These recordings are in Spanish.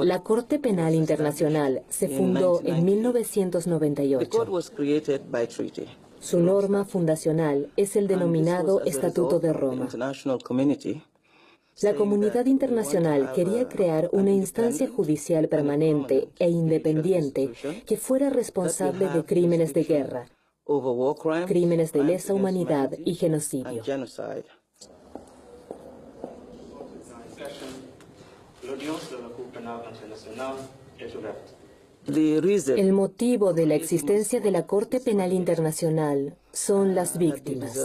La Corte Penal Internacional se fundó en 1998. Su norma fundacional es el denominado Estatuto de Roma. La comunidad internacional quería crear una instancia judicial permanente e independiente que fuera responsable de crímenes de guerra, crímenes de lesa humanidad y genocidio. El motivo de la existencia de la Corte Penal Internacional son las víctimas.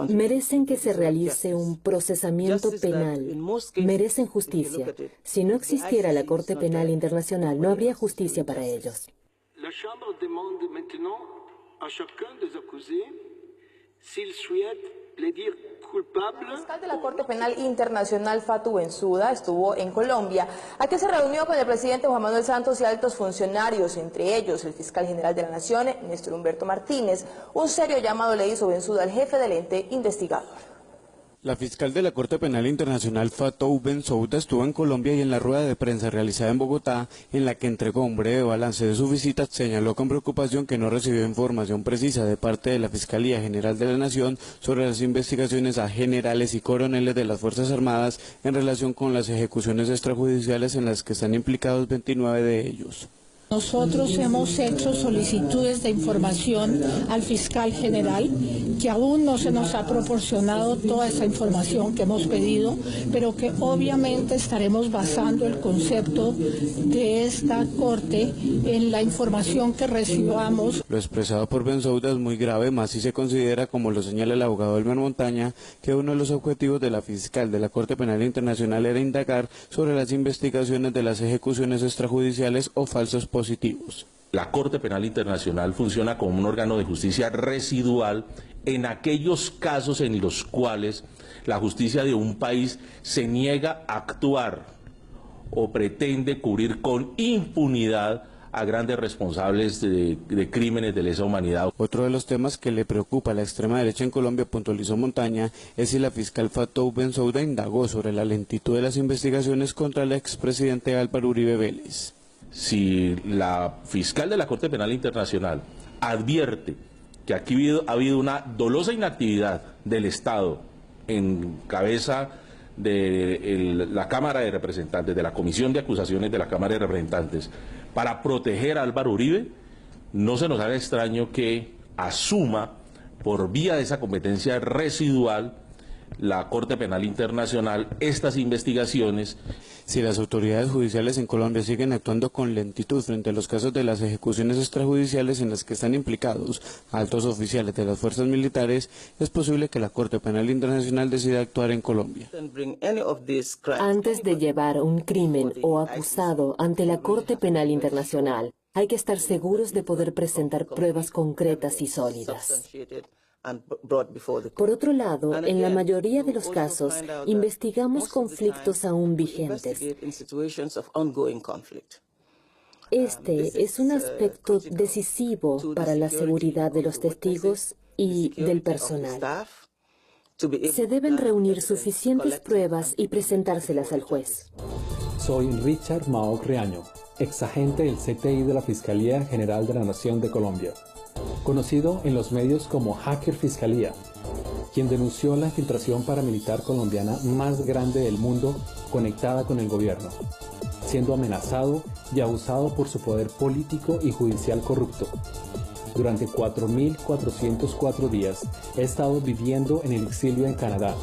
Merecen que se realice un procesamiento penal, merecen justicia. Si no existiera la Corte Penal Internacional, no habría justicia para ellos. La Chambre demande maintenant a chacun des accusés s'il souhaite plaider culpable. El fiscal de la Corte Penal Internacional, Fatou Bensouda, estuvo en Colombia. Aquí se reunió con el presidente Juan Manuel Santos y altos funcionarios, entre ellos el fiscal general de la Nación, Néstor Humberto Martínez. Un serio llamado le hizo Bensouda al jefe del ente investigador. La fiscal de la Corte Penal Internacional, Fatou Bensouda, estuvo en Colombia y en la rueda de prensa realizada en Bogotá, en la que entregó un breve balance de su visita, señaló con preocupación que no recibió información precisa de parte de la Fiscalía General de la Nación sobre las investigaciones a generales y coroneles de las Fuerzas Armadas en relación con las ejecuciones extrajudiciales en las que están implicados 29 de ellos. Nosotros hemos hecho solicitudes de información al fiscal general, que aún no se nos ha proporcionado toda esa información que hemos pedido, pero que obviamente estaremos basando el concepto de esta corte en la información que recibamos. Lo expresado por Bensouda es muy grave, más si se considera, como lo señala el abogado Elmer Montaña, que uno de los objetivos de la fiscal de la Corte Penal Internacional era indagar sobre las investigaciones de las ejecuciones extrajudiciales o falsos positivos. La Corte Penal Internacional funciona como un órgano de justicia residual en aquellos casos en los cuales la justicia de un país se niega a actuar o pretende cubrir con impunidad a grandes responsables de crímenes de lesa humanidad. Otro de los temas que le preocupa a la extrema derecha en Colombia, puntualizó Montaña, es si la fiscal Fatou Bensouda indagó sobre la lentitud de las investigaciones contra el expresidente Álvaro Uribe Vélez. Si la fiscal de la Corte Penal Internacional advierte que aquí ha habido una dolosa inactividad del Estado en cabeza de la Cámara de Representantes, de la Comisión de Acusaciones de la Cámara de Representantes, para proteger a Álvaro Uribe, no se nos haga extraño que asuma por vía de esa competencia residual la Corte Penal Internacional estas investigaciones. Si las autoridades judiciales en Colombia siguen actuando con lentitud frente a los casos de las ejecuciones extrajudiciales en las que están implicados altos oficiales de las fuerzas militares, es posible que la Corte Penal Internacional decida actuar en Colombia. Antes de llevar un crimen o acusado ante la Corte Penal Internacional, hay que estar seguros de poder presentar pruebas concretas y sólidas. Por otro lado, en la mayoría de los casos, investigamos conflictos aún vigentes. Este es un aspecto decisivo para la seguridad de los testigos y del personal. Se deben reunir suficientes pruebas y presentárselas al juez. Soy Richard Mao Reaño, exagente del CTI de la Fiscalía General de la Nación de Colombia, conocido en los medios como Hacker Fiscalía, quien denunció la infiltración paramilitar colombiana más grande del mundo conectada con el gobierno, siendo amenazado y abusado por su poder político y judicial corrupto. Durante 4.404 días he estado viviendo en el exilio en Canadá,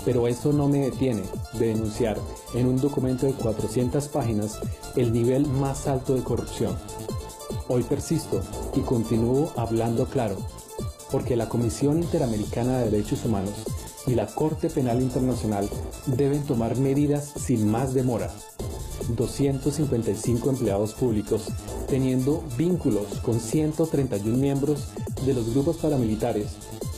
pero eso no me detiene de denunciar en un documento de 400 páginas el nivel más alto de corrupción. Hoy persisto y continúo hablando claro, porque la Comisión Interamericana de Derechos Humanos y la Corte Penal Internacional deben tomar medidas sin más demora. 255 empleados públicos teniendo vínculos con 131 miembros de los grupos paramilitares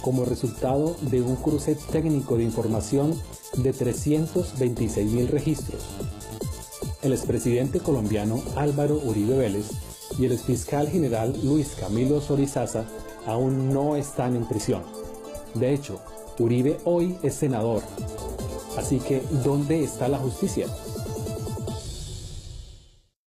como resultado de un cruce técnico de información de 326.000 registros. El expresidente colombiano Álvaro Uribe Vélez y el exfiscal general Luis Camilo Sorizaza aún no están en prisión. De hecho, Uribe hoy es senador. Así que, ¿dónde está la justicia?